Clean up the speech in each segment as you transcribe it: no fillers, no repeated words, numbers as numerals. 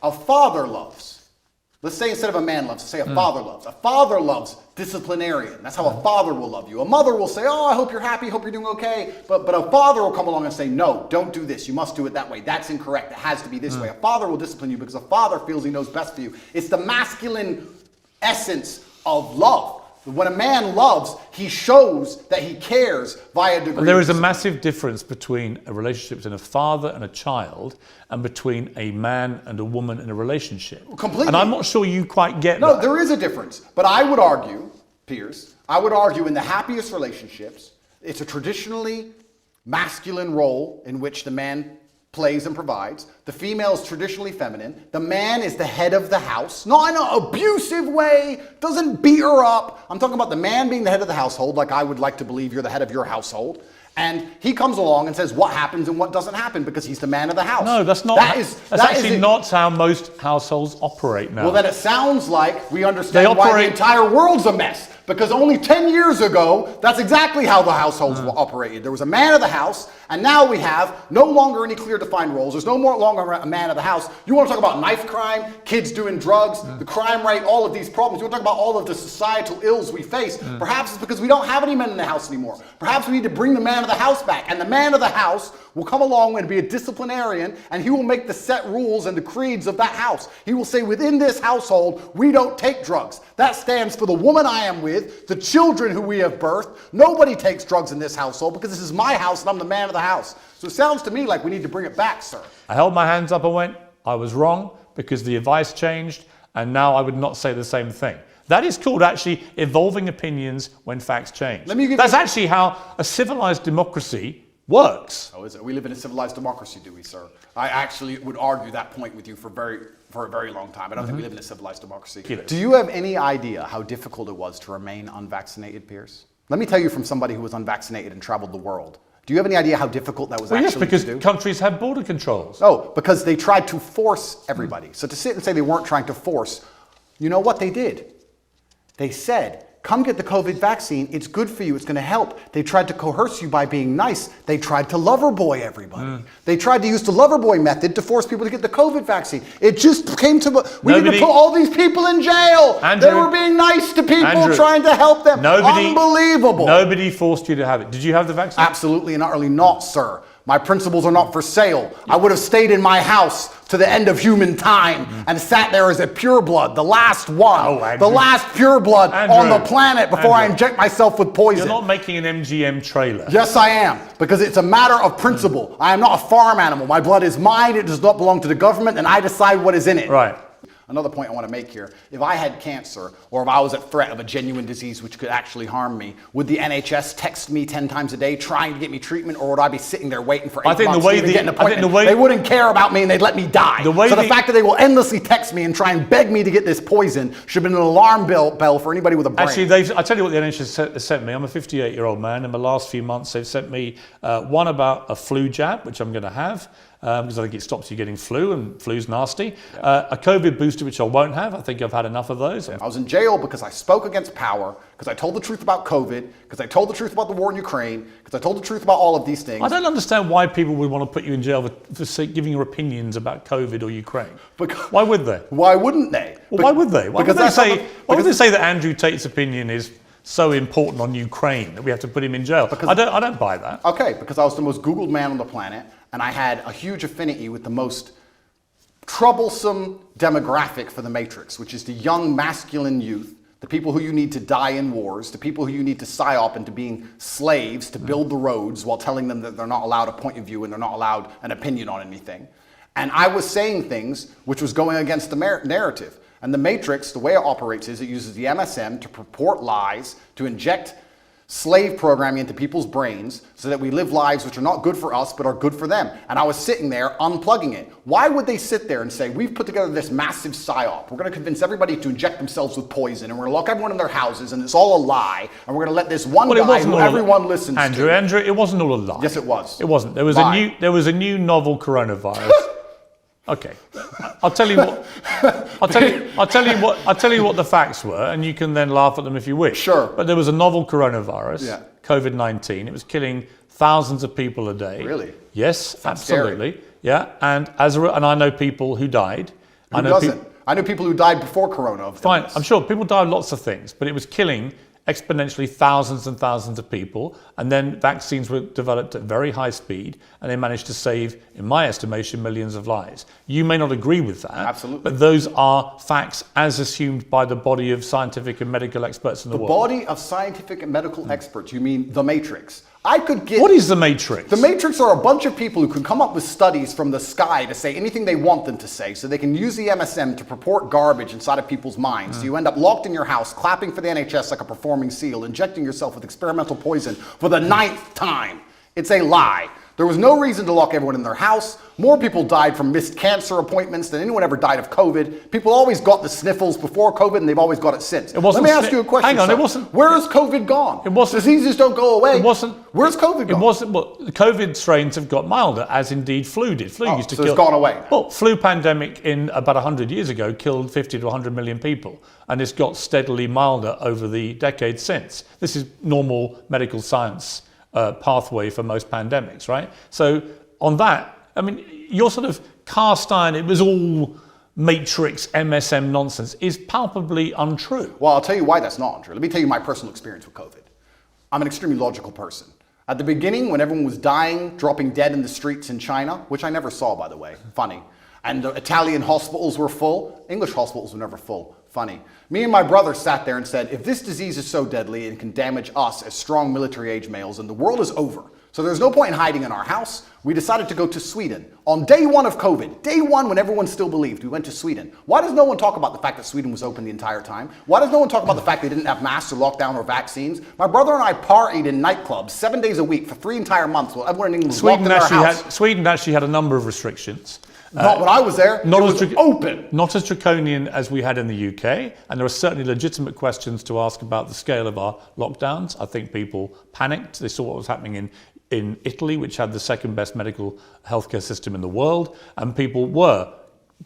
A father loves. Let's say instead of a man loves, say a father loves. A father loves disciplinarian. That's how a father will love you. A mother will say, oh, I hope you're happy, hope you're doing okay. But a father will come along and say, no, don't do this. You must do it that way. That's incorrect. It has to be this way. A father will discipline you because a father feels he knows best for you. It's the masculine essence of love. When a man loves, he shows that he cares via degrees. There is a massive difference between a relationship between a father and a child and between a man and a woman in a relationship. Completely. And I'm not sure you quite get that. No, there is a difference. But I would argue, Piers, in the happiest relationships, it's a traditionally masculine role in which the man plays and provides. The female is traditionally feminine. The man is the head of the house, not in an abusive way, doesn't beat her up. I'm talking about the man being the head of the household, like I would like to believe you're the head of your household. And he comes along and says what happens and what doesn't happen because he's the man of the house. No, that's not. That's actually not how most households operate now. Well, then it sounds like we understand why the entire world's a mess. Because only 10 years ago, that's exactly how the households operated. There was a man of the house, and now we have no longer any clear defined roles. There's no more longer a man of the house. You want to talk about knife crime, kids doing drugs, the crime rate, all of these problems. You want to talk about all of the societal ills we face. Perhaps it's because we don't have any men in the house anymore. Perhaps we need to bring the man of the house back. And the man of the house will come along and be a disciplinarian, and he will make the set rules and the creeds of that house. He will say, within this household, we don't take drugs. That stands for the woman I am with, the children who we have birthed. Nobody takes drugs in this household because this is my house and I'm the man of the house. So it sounds to me like we need to bring it back, sir. I held my hands up and went, I was wrong because the advice changed, and now I would not say the same thing. That is called actually evolving opinions when facts change. That's actually how a civilized democracy works. Oh, is it? We live in a civilized democracy, do we, sir? I actually would argue that point with you for a very long time. I don't think we live in a civilized democracy. Do you have any idea how difficult it was to remain unvaccinated, Piers? Let me tell you from somebody who was unvaccinated and traveled the world. Do you have any idea how difficult that was actually to do? Yes, because countries have border controls. Oh, because they tried to force everybody. So to sit and say they weren't trying to force, you know what they did? They said, come get the COVID vaccine. It's good for you. It's going to help. They tried to coerce you by being nice. They tried to lover boy everybody. They tried to use the lover boy method to force people to get the COVID vaccine. It just came to, we need to put all these people in jail. Andrew, they were being nice to people, trying to help them. Unbelievable. Nobody forced you to have it. Did you have the vaccine? Absolutely and utterly not, sir. My principles are not for sale. I would have stayed in my house to the end of human time and sat there as a pureblood, the last one, the last pureblood on the planet before I inject myself with poison. You're not making an MGM trailer. Yes, I am, because it's a matter of principle. I am not a farm animal. My blood is mine. It does not belong to the government, and I decide what is in it. Right. Another point I want to make here, if I had cancer or if I was at threat of a genuine disease which could actually harm me, would the NHS text me 10 times a day trying to get me treatment, or would I be sitting there waiting for 8 months to get an appointment? They wouldn't care about me and they'd let me die. So the fact that they will endlessly text me and try and beg me to get this poison should have been an alarm bell for anybody with a brain. Actually, I tell you what the NHS sent me. I'm a 58-year-old man. In the last few months, they've sent me one about a flu jab, which I'm going to have. Because I think it stops you getting flu, and flu's nasty. A COVID booster, which I won't have. I think I've had enough of those. I was in jail because I spoke against power, because I told the truth about COVID, because I told the truth about the war in Ukraine, because I told the truth about all of these things. I don't understand why people would want to put you in jail for giving your opinions about COVID or Ukraine. Why would they? Why wouldn't they? Well, why would they? Why would they say that Andrew Tate's opinion is so important on Ukraine that we have to put him in jail? Because I don't buy that. Okay, because I was the most Googled man on the planet, and I had a huge affinity with the most troublesome demographic for the Matrix, which is the young masculine youth, the people who you need to die in wars, the people who you need to psyop into being slaves to build the roads while telling them that they're not allowed a point of view and they're not allowed an opinion on anything. And I was saying things which was going against the narrative. And the Matrix, the way it operates is it uses the MSM to purport lies, to inject slave programming into people's brains so that we live lives which are not good for us but are good for them. And I was sitting there unplugging it. Why would they sit there and say, we've put together this massive psyop. We're going to convince everybody to inject themselves with poison, and we're going to lock everyone in their houses, and it's all a lie, and we're going to let this one guy who everyone listens to. Andrew, it wasn't all a lie. Yes, it was. It wasn't. There was a new novel coronavirus. Okay, I'll tell you what. I'll tell you what the facts were, and you can then laugh at them if you wish. Sure. But there was a novel coronavirus, COVID-19. It was killing thousands of people a day. Really? Yes, absolutely. Scary. Yeah, and I know people who died. Who doesn't? I knew people who died before Corona. Fine, I'm sure people died of lots of things, but it was killing exponentially thousands and thousands of people, and then vaccines were developed at very high speed, and they managed to save, in my estimation, millions of lives. You may not agree with that, absolutely, but those are facts as assumed by the body of scientific and medical experts in the world. The body of scientific and medical experts, you mean the Matrix? I could get... What is the Matrix? The Matrix are a bunch of people who can come up with studies from the sky to say anything they want them to say, so they can use the MSM to purport garbage inside of people's minds. So you end up locked in your house, clapping for the NHS like a performing seal, injecting yourself with experimental poison for the 9th time. It's a lie. There was no reason to lock everyone in their house. More people died from missed cancer appointments than anyone ever died of COVID. People always got the sniffles before COVID, and they've always got it since. Let me ask you a question. Hang on, sir. it wasn't. Where is COVID gone? It wasn't. Diseases don't go away. It wasn't. Where's COVID gone? It wasn't. Well, the COVID strains have got milder, as indeed flu did. Flu used to so kill. It's gone away now. Well, flu pandemic in about 100 years ago killed 50 to 100 million people, and it's got steadily milder over the decades since. This is normal medical science pathway for most pandemics, right? So on that, I mean, your sort of cast iron, it was all Matrix, MSM nonsense, is palpably untrue. Well, I'll tell you why that's not untrue. Let me tell you my personal experience with COVID. I'm an extremely logical person. At the beginning, when everyone was dying, dropping dead in the streets in China, which I never saw, by the way, funny, and the Italian hospitals were full, English hospitals were never full, funny. Me and my brother sat there and said, if this disease is so deadly and can damage us as strong military-age males, then the world is over. So there's no point in hiding in our house. We decided to go to Sweden. On day one of COVID, day one when everyone still believed, we went to Sweden. Why does no one talk about the fact that Sweden was open the entire time? Why does no one talk about the fact they didn't have masks or lockdown or vaccines? My brother and I partied in nightclubs 7 days a week for 3 entire months while everyone in England was locked in their house. Sweden actually had a number of restrictions. Not when I was there. It was open. Not as draconian as we had in the UK, and there are certainly legitimate questions to ask about the scale of our lockdowns. I think people panicked. They saw what was happening in Italy, which had the second best medical healthcare system in the world, and people were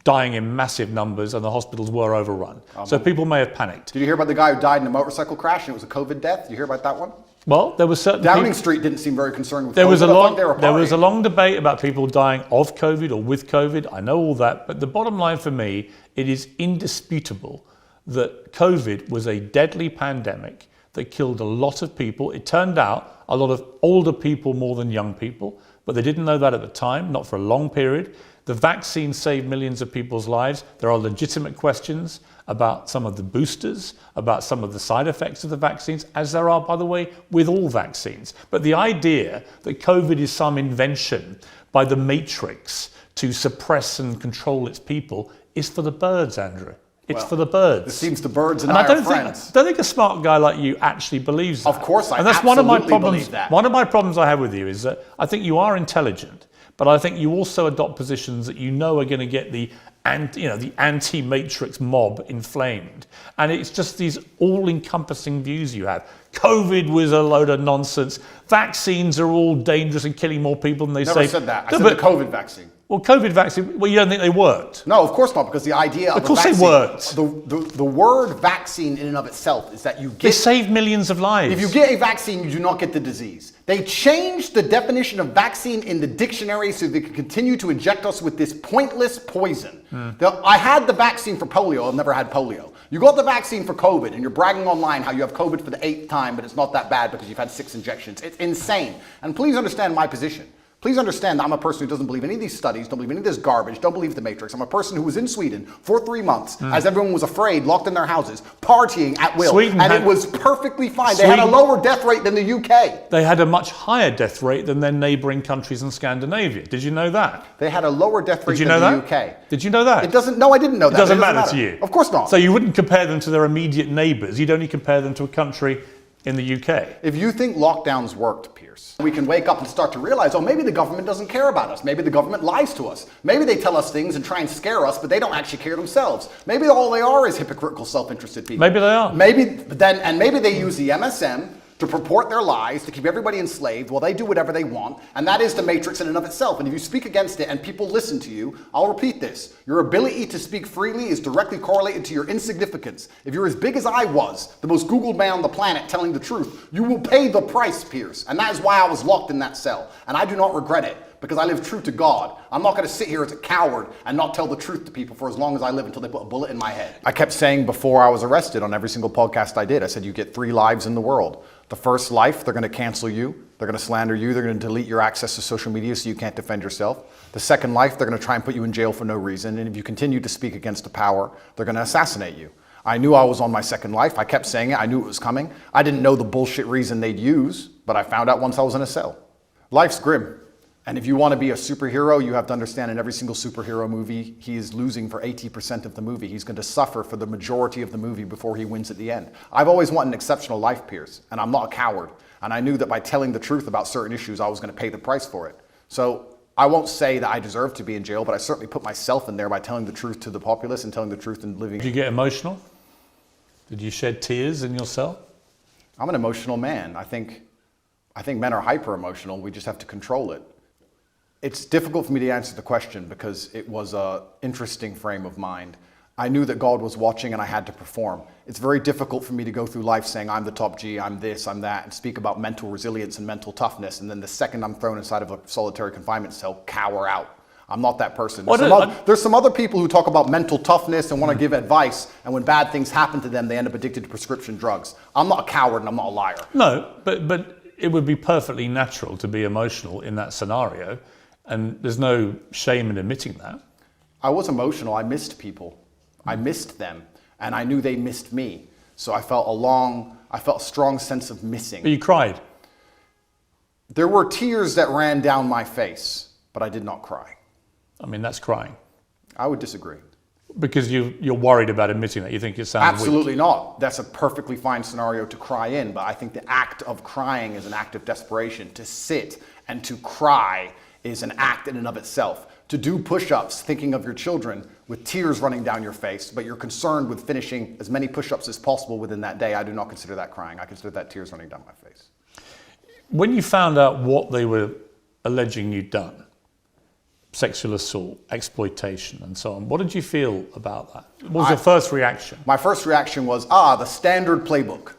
dying in massive numbers and the hospitals were overrun. So people may have panicked. Did you hear about the guy who died in a motorcycle crash and it was a COVID death? Did you hear about that one? Well, there was certain Downing Street didn't seem very concerned with there COVID. There was a long debate about people dying of COVID or with COVID. I know all that, but the bottom line for me, it is indisputable that COVID was a deadly pandemic that killed a lot of people. It turned out a lot of older people more than young people, but they didn't know that at the time, not for a long period. The vaccine saved millions of people's lives. There are legitimate questions about some of the boosters, about some of the side effects of the vaccines, as there are, by the way, with all vaccines. But the idea that COVID is some invention by the Matrix to suppress and control its people is for the birds, Andrew. It's for the birds. It seems the birds and I are friends. I don't think a smart guy like you actually believes that. Of course I and that's absolutely one of my problems, believe that. One of my problems I have with you is that I think you are intelligent, but I think you also adopt positions that you know are going to get the anti-Matrix mob inflamed. And it's just these all-encompassing views you have. COVID was a load of nonsense. Vaccines are all dangerous and killing more people than they say. Never said that. I said the COVID vaccine. Well, COVID vaccine, well, you don't think they worked? No, of course not, because the idea of a vaccine... Of course they worked. The word vaccine in and of itself is that you get... They save millions of lives. If you get a vaccine, you do not get the disease. They changed the definition of vaccine in the dictionary so they could continue to inject us with this pointless poison. I had the vaccine for polio. I've never had polio. You got the vaccine for COVID, and you're bragging online how you have COVID for the 8th time, but it's not that bad because you've had 6 injections. It's insane. And please understand my position. Please understand that I'm a person who doesn't believe any of these studies, don't believe any of this garbage, don't believe the Matrix. I'm a person who was in Sweden for 3 months as everyone was afraid, locked in their houses, partying at will. It was perfectly fine. They had a lower death rate than the UK. They had a much higher death rate than their neighbouring countries in Scandinavia. Did you know that? They had a lower death rate than the UK. Did you know that? It doesn't, no, I didn't know that. It doesn't matter to you? Of course not. So you wouldn't compare them to their immediate neighbours. You'd only compare them to a country in the UK. If you think lockdowns worked, Piers, we can wake up and start to realize, oh, maybe the government doesn't care about us. Maybe the government lies to us. Maybe they tell us things and try and scare us, but they don't actually care themselves. Maybe all they are is hypocritical, self-interested people. Maybe they are. Maybe they use the MSM to purport their lies, to keep everybody enslaved while they do whatever they want, and that is the Matrix in and of itself. And if you speak against it and people listen to you, I'll repeat this. Your ability to speak freely is directly correlated to your insignificance. If you're as big as I was, the most Googled man on the planet telling the truth, you will pay the price, Piers. And that is why I was locked in that cell. And I do not regret it. because I live true to God. I'm not going to sit here as a coward and not tell the truth to people for as long as I live until they put a bullet in my head. I kept saying before I was arrested on every single podcast I did, I said, you get 3 lives in the world. The first life, they're going to cancel you. They're going to slander you. They're going to delete your access to social media so you can't defend yourself. The second life, they're going to try and put you in jail for no reason. And if you continue to speak against the power, they're going to assassinate you. I knew I was on my second life. I kept saying it. I knew it was coming. I didn't know the bullshit reason they'd use, but I found out once I was in a cell. Life's grim. And if you want to be a superhero, you have to understand in every single superhero movie, he is losing for 80% of the movie. He's going to suffer for the majority of the movie before he wins at the end. I've always wanted an exceptional life, Piers, and I'm not a coward. And I knew that by telling the truth about certain issues, I was going to pay the price for it. So I won't say that I deserve to be in jail, but I certainly put myself in there by telling the truth to the populace and telling the truth and living. Did you get emotional? Did you shed tears in your cell? I'm an emotional man. I think men are hyper emotional. We just have to control it. It's difficult for me to answer the question because it was an interesting frame of mind. I knew that God was watching and I had to perform. It's very difficult for me to go through life saying I'm the top G, I'm this, I'm that, and speak about mental resilience and mental toughness, and then the second I'm thrown inside of a solitary confinement cell, cower out. I'm not that person. There's some other people who talk about mental toughness and want to give advice, and when bad things happen to them, they end up addicted to prescription drugs. I'm not a coward and I'm not a liar. No, but it would be perfectly natural to be emotional in that scenario, and there's no shame in admitting that. I was emotional. I missed people. I missed them, and I knew they missed me. So I felt a strong sense of missing. But you cried. There were tears that ran down my face, but I did not cry. I mean, that's crying. I would disagree. Because you're worried about admitting that. You think it sounds Absolutely weak. not. That's a perfectly fine scenario to cry in, but I think the act of crying is an act of desperation. To sit and to cry is an act in and of itself. To do push-ups thinking of your children with tears running down your face, but you're concerned with finishing as many push-ups as possible within that day, I do not consider that crying. I consider that tears running down my face. When you found out what they were alleging you'd done, sexual assault, exploitation, and so on, what did you feel about that? What was your first reaction? My first reaction was, the standard playbook.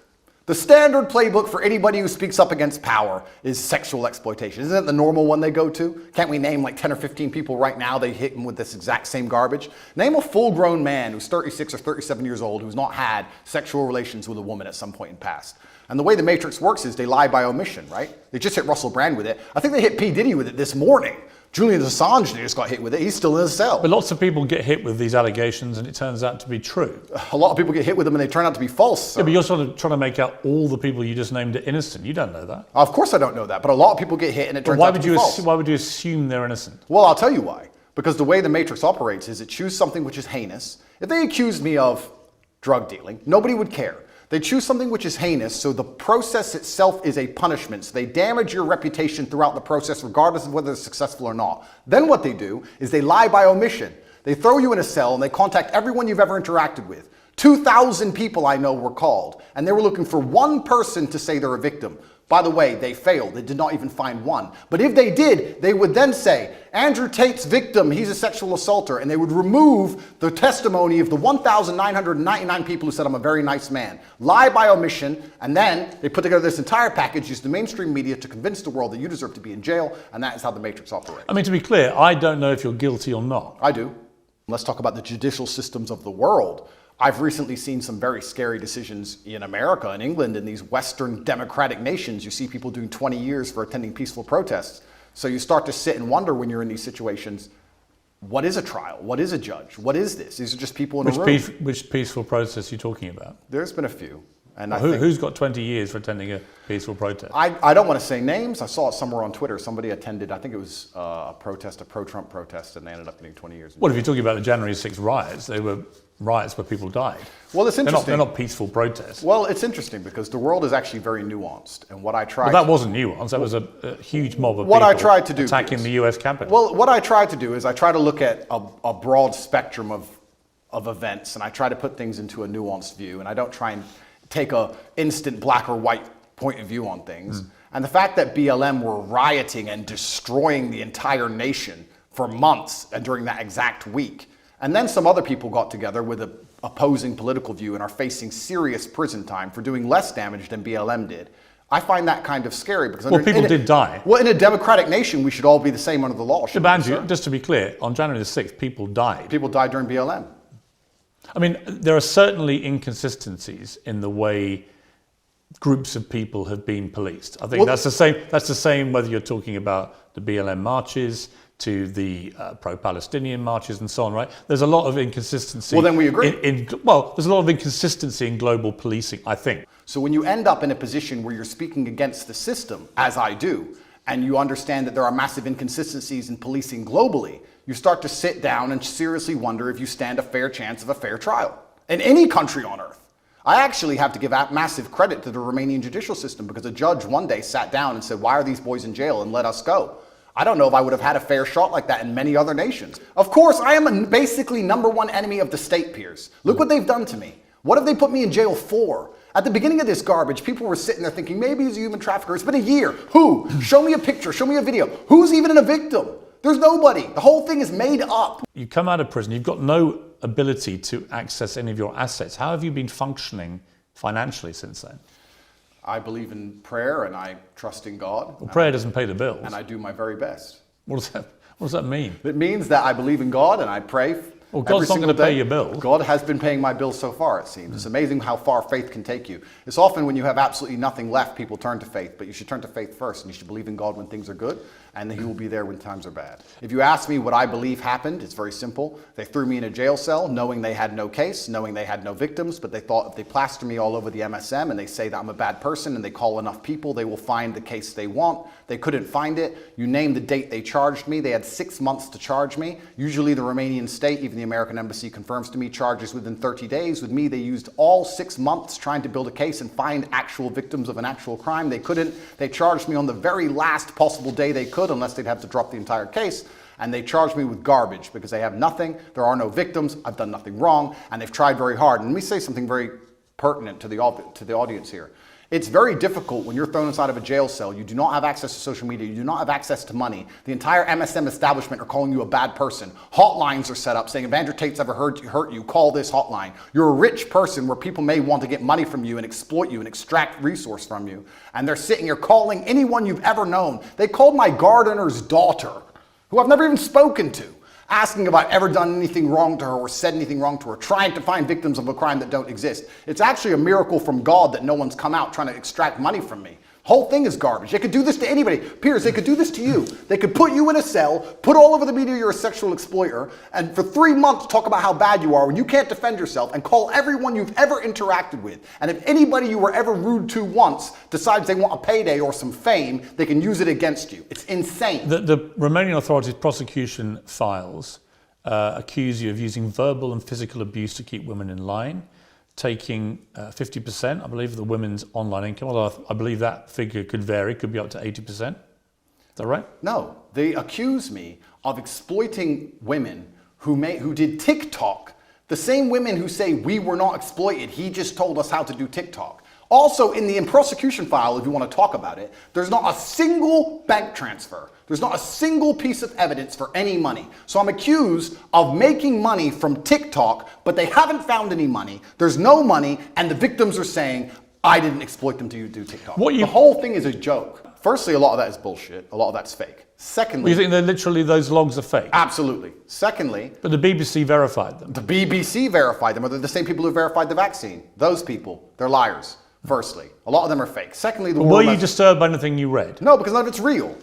The standard playbook for anybody who speaks up against power is sexual exploitation. Isn't it the normal one they go to? Can't we name like 10 or 15 people right now they hit them with this exact same garbage? Name a full-grown man who's 36 or 37 years old who's not had sexual relations with a woman at some point in the past. And the way the Matrix works is they lie by omission, right? They just hit Russell Brand with it. I think they hit P. Diddy with it this morning. Julian Assange just got hit with it. He's still in a cell. But lots of people get hit with these allegations and it turns out to be true. A lot of people get hit with them and they turn out to be false. So. Yeah, but you're sort of trying to make out all the people you just named are innocent. You don't know that. Of course I don't know that, but a lot of people get hit and it turns out to be false. Why would you assume they're innocent? Well, I'll tell you why. Because the way the Matrix operates is it chooses something which is heinous. If they accused me of drug dealing, nobody would care. They choose something which is heinous, so the process itself is a punishment. So they damage your reputation throughout the process, regardless of whether it's successful or not. Then what they do is they lie by omission. They throw you in a cell and they contact everyone you've ever interacted with. 2,000 people I know were called, and they were looking for one person to say they're a victim. By the way, they failed. They did not even find one. But if they did, they would then say, Andrew Tate's victim, he's a sexual assaulter. And they would remove the testimony of the 1,999 people who said, I'm a very nice man. Lie by omission. And then they put together this entire package, use the mainstream media to convince the world that you deserve to be in jail. And that is how the Matrix operates. I mean, to be clear, I don't know if you're guilty or not. I do. Let's talk about the judicial systems of the world. I've recently seen some very scary decisions in America and England and these Western democratic nations. You see people doing 20 years for attending peaceful protests. So you start to sit and wonder when you're in these situations, what is a trial? What is a judge? What is this? These are just people in a room. Which peaceful protest are you talking about? There's been a few. And who's got 20 years for attending a peaceful protest? I don't want to say names. I saw it somewhere on Twitter. Somebody attended, I think it was a protest, a pro-Trump protest, and they ended up getting 20 years. Well, if you're talking about the January 6th riots, they were riots where people died. Well, it's interesting. They're not peaceful protests. Well, it's interesting because the world is actually very nuanced. And what I tried... Well, that wasn't nuanced. That was a huge mob of what people I tried to do attacking the US Capitol. Well, what I tried to do is I try to look at a broad spectrum of events, and I try to put things into a nuanced view, and I don't try and take a instant black or white point of view on things. And the fact that BLM were rioting and destroying the entire nation for months and during that exact week, and then some other people got together with an opposing political view and are facing serious prison time for doing less damage than BLM did. I find that kind of scary because Well, people did die. Well, in a democratic nation, we should all be the same under the law. But Andrew, just to be clear, on January the 6th, people died. People died during BLM. I mean, there are certainly inconsistencies in the way groups of people have been policed. I think that's the same. That's the same whether you're talking about the BLM marches to the pro-Palestinian marches and so on, right? There's a lot of inconsistency. Well, then we agree. There's a lot of inconsistency in global policing, I think. So when you end up in a position where you're speaking against the system, as I do, and you understand that there are massive inconsistencies in policing globally, you start to sit down and seriously wonder if you stand a fair chance of a fair trial in any country on earth. I actually have to give massive credit to the Romanian judicial system because a judge one day sat down and said, why are these boys in jail, and let us go. I don't know if I would have had a fair shot like that in many other nations. Of course, I am basically #1 enemy of the state, Piers. Look what they've done to me. What have they put me in jail for? At the beginning of this garbage, people were sitting there thinking, maybe he's a human trafficker. It's been a year. Who? Show me a picture. Show me a video. Who's even a victim? There's nobody. The whole thing is made up. You come out of prison, you've got no ability to access any of your assets. How have you been functioning financially since then? I believe in prayer and I trust in God. Well, prayer doesn't pay the bills. And I do my very best. What does that mean? It means that I believe in God and I pray. Well, God's not going to pay your bills. God has been paying my bills so far, it seems. It's amazing how far faith can take you. It's often when you have absolutely nothing left, people turn to faith, but you should turn to faith first, and you should believe in God when things are good, and He will be there when times are bad. If you ask me what I believe happened, it's very simple. They threw me in a jail cell, knowing they had no case, knowing they had no victims, but they thought if they plaster me all over the MSM and they say that I'm a bad person and they call enough people, they will find the case they want. They couldn't find it. You name the date they charged me. They had 6 months to charge me. Usually the Romanian state, even the American embassy confirms to me, charges within 30 days. With me, they used all 6 months trying to build a case and find actual victims of an actual crime. They couldn't. They charged me on the very last possible day they could, unless they'd have to drop the entire case. And they charged me with garbage because they have nothing. There are no victims. I've done nothing wrong. And they've tried very hard. And let me say something very pertinent to the audience here. It's very difficult when you're thrown inside of a jail cell. You do not have access to social media. You do not have access to money. The entire MSM establishment are calling you a bad person. Hotlines are set up saying, if Andrew Tate's ever hurt you, call this hotline. You're a rich person where people may want to get money from you and exploit you and extract resource from you. And they're sitting here calling anyone you've ever known. They called my gardener's daughter, who I've never even spoken to, asking if I've ever done anything wrong to her or said anything wrong to her, trying to find victims of a crime that don't exist. It's actually a miracle from God that no one's come out trying to extract money from me. Whole thing is garbage. They could do this to anybody. Piers, they could do this to you. They could put you in a cell, put all over the media you're a sexual exploiter, and for 3 months talk about how bad you are when you can't defend yourself, and call everyone you've ever interacted with. And if anybody you were ever rude to once decides they want a payday or some fame, they can use it against you. It's insane. The Romanian authorities' prosecution files accuse you of using verbal and physical abuse to keep women in line, taking 50%, I believe, of the women's online income, although I believe that figure could vary, could be up to 80%. Is that right? No, they accuse me of exploiting women who did TikTok. The same women who say we were not exploited, he just told us how to do TikTok. Also, in the prosecution file, if you want to talk about it, there's not a single bank transfer. There's not a single piece of evidence for any money. So I'm accused of making money from TikTok, but they haven't found any money. There's no money, and the victims are saying, I didn't exploit them to do TikTok. The whole thing is a joke. Firstly, a lot of that is bullshit. A lot of that's fake. Secondly... You think that literally those logs are fake? Absolutely. Secondly... But the BBC verified them. The BBC verified them. Or they're the same people who verified the vaccine. Those people, they're liars. Firstly, a lot of them are fake. Secondly, were you disturbed by anything you read? No, because none of it's real.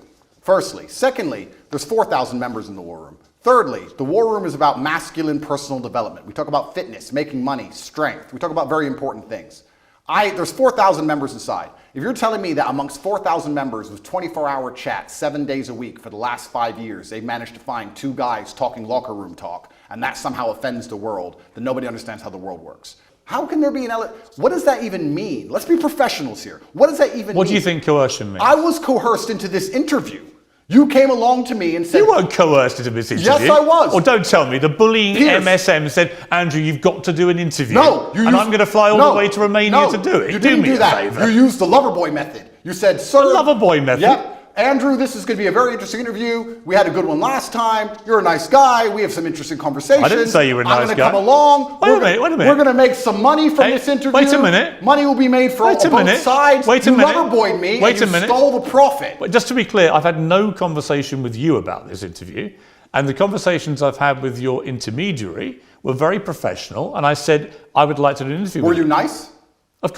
Firstly. Secondly, there's 4,000 members in the war room. Thirdly, the war room is about masculine personal development. We talk about fitness, making money, strength. We talk about very important things. There's 4,000 members inside. If you're telling me that amongst 4,000 members with 24-hour chat 7 days a week for the last 5 years, they've managed to find 2 guys talking locker room talk, and that somehow offends the world, then nobody understands how the world works. How can there be what does that even mean? Let's be professionals here. What does that even mean? What do you think coercion means? I was coerced into this interview. You came along to me and said... You weren't coerced into this interview. Yes, I was. Or don't tell me. The bullying Piers. MSM said, Andrew, you've got to do an interview. No. I'm going to fly all the way to Romania to do it. You didn't do that. You used the lover boy method. You said, sir... The lover boy method? Yep. Andrew, this is going to be a very interesting interview. We had a good one last time. You're a nice guy. We have some interesting conversations. I didn't say you were a nice guy. I'm going to come along. Wait a minute. We're going to make some money from this interview. Wait a minute. Money will be made from both sides. Wait a minute. You loverboyed me Wait and a minute. You stole the profit. But just to be clear, I've had no conversation with you about this interview. And the conversations I've had with your intermediary were very professional. And I said, I would like to do an interview with you. Were you nice?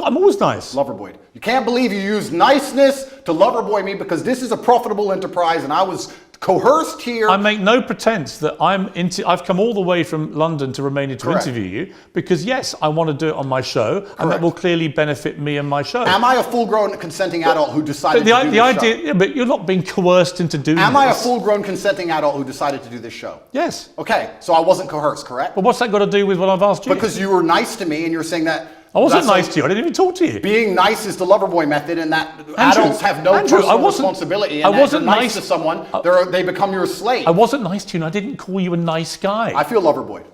I'm always nice. Loverboy. You can't believe you used niceness to loverboy me because this is a profitable enterprise and I was coerced here. I make no pretense that I've come all the way from London to Romania to interview you because yes, I want to do it on my show and that will clearly benefit me and my show. Am I a full-grown consenting adult who decided to do this show? Yeah, but you're not being coerced into doing this. Am I a full-grown consenting adult who decided to do this show? Yes. Okay, so I wasn't coerced, correct? But what's that got to do with what I've asked you? Because you were nice to me and you're saying that I wasn't nice to you. I didn't even talk to you. Being nice is the loverboy method, and that adults have no personal responsibility. And I wasn't nice to someone; they become your slave. I wasn't nice to you, and I didn't call you a nice guy. I feel loverboy.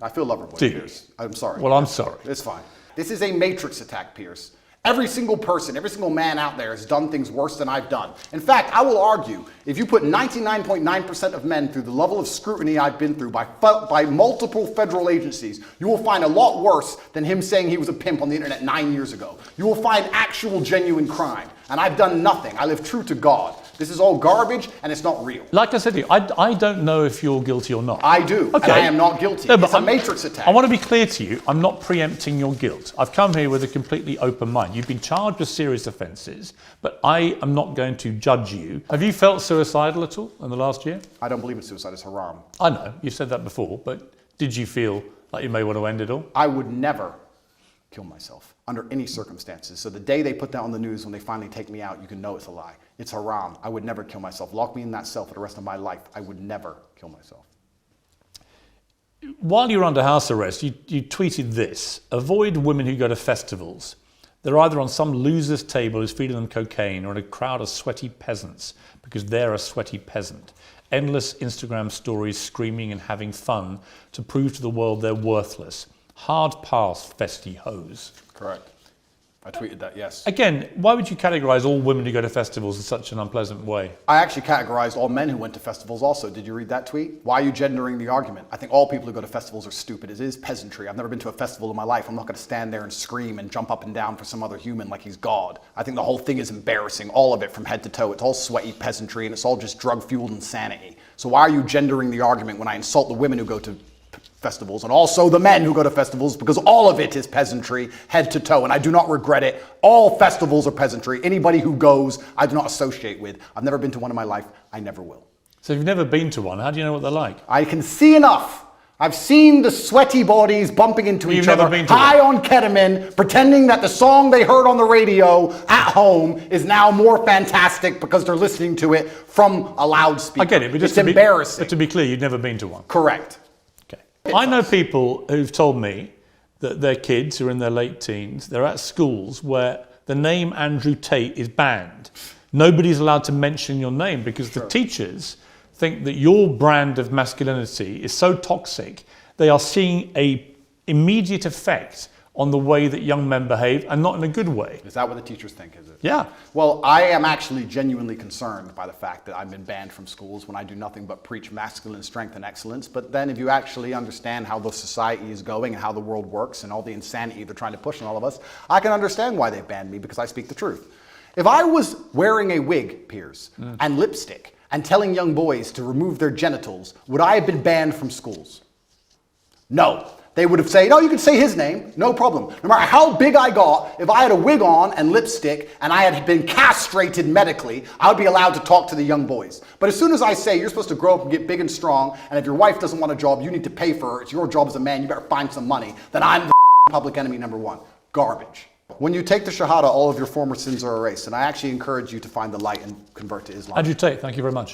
I feel loverboy, Piers. I'm sorry. Well, I'm sorry. It's fine. This is a matrix attack, Piers. Every single person, every single man out there has done things worse than I've done. In fact, I will argue, if you put 99.9% of men through the level of scrutiny I've been through by multiple federal agencies, you will find a lot worse than him saying he was a pimp on the internet 9 years ago. You will find actual genuine crime. And I've done nothing. I live true to God. This is all garbage and it's not real. Like I said to you, I don't know if you're guilty or not. I do, okay. And I am not guilty. No, but it's a matrix attack. I want to be clear to you, I'm not preempting your guilt. I've come here with a completely open mind. You've been charged with serious offences, but I am not going to judge you. Have you felt suicidal at all in the last year? I don't believe in suicide, it's haram. I know, you've said that before, but did you feel like you may want to end it all? I would never kill myself under any circumstances. So the day they put that on the news, when they finally take me out, you can know it's a lie. It's haram. I would never kill myself. Lock me in that cell for the rest of my life. I would never kill myself. While you were under house arrest, you tweeted this: avoid women who go to festivals. They're either on some loser's table who's feeding them cocaine or in a crowd of sweaty peasants because they're a sweaty peasant. Endless Instagram stories screaming and having fun to prove to the world they're worthless. Hard pass, festy hoes. Correct. I tweeted that, yes. Again, why would you categorise all women who go to festivals in such an unpleasant way? I actually categorized all men who went to festivals also. Did you read that tweet? Why are you gendering the argument? I think all people who go to festivals are stupid. It is peasantry. I've never been to a festival in my life. I'm not going to stand there and scream and jump up and down for some other human like he's God. I think the whole thing is embarrassing, all of it from head to toe. It's all sweaty peasantry and it's all just drug-fueled insanity. So why are you gendering the argument when I insult the women who go to festivals and also the men who go to festivals, because all of it is peasantry head to toe and I do not regret it. All festivals are peasantry. Anybody who goes, I do not associate with. I've never been to one in my life. I never will. So if you've never been to one, how do you know what they're like? I can see enough. I've seen the sweaty bodies bumping into each other, high on ketamine, pretending that the song they heard on the radio at home is now more fantastic because they're listening to it from a loudspeaker. I get it, but it's embarrassing. But to be clear, you've never been to one. Correct. I know people who've told me that their kids who are in their late teens, they're at schools where the name Andrew Tate is banned. Nobody's allowed to mention your name because the teachers think that your brand of masculinity is so toxic, they are seeing an immediate effect on the way that young men behave, and not in a good way. Is that what the teachers think, is it? Yeah. Well, I am actually genuinely concerned by the fact that I've been banned from schools when I do nothing but preach masculine strength and excellence. But then if you actually understand how the society is going and how the world works and all the insanity they're trying to push on all of us, I can understand why they've banned me, because I speak the truth. If I was wearing a wig, Piers, and lipstick, and telling young boys to remove their genitals, would I have been banned from schools? No. They would have said, no, you can say his name, no problem. No matter how big I got, if I had a wig on and lipstick and I had been castrated medically, I would be allowed to talk to the young boys. But as soon as I say you're supposed to grow up and get big and strong, and if your wife doesn't want a job, you need to pay for her, it's your job as a man, you better find some money, then I'm the public enemy number one. Garbage. When you take the Shahada, all of your former sins are erased, and I actually encourage you to find the light and convert to Islam. Andrew Tate, thank you very much.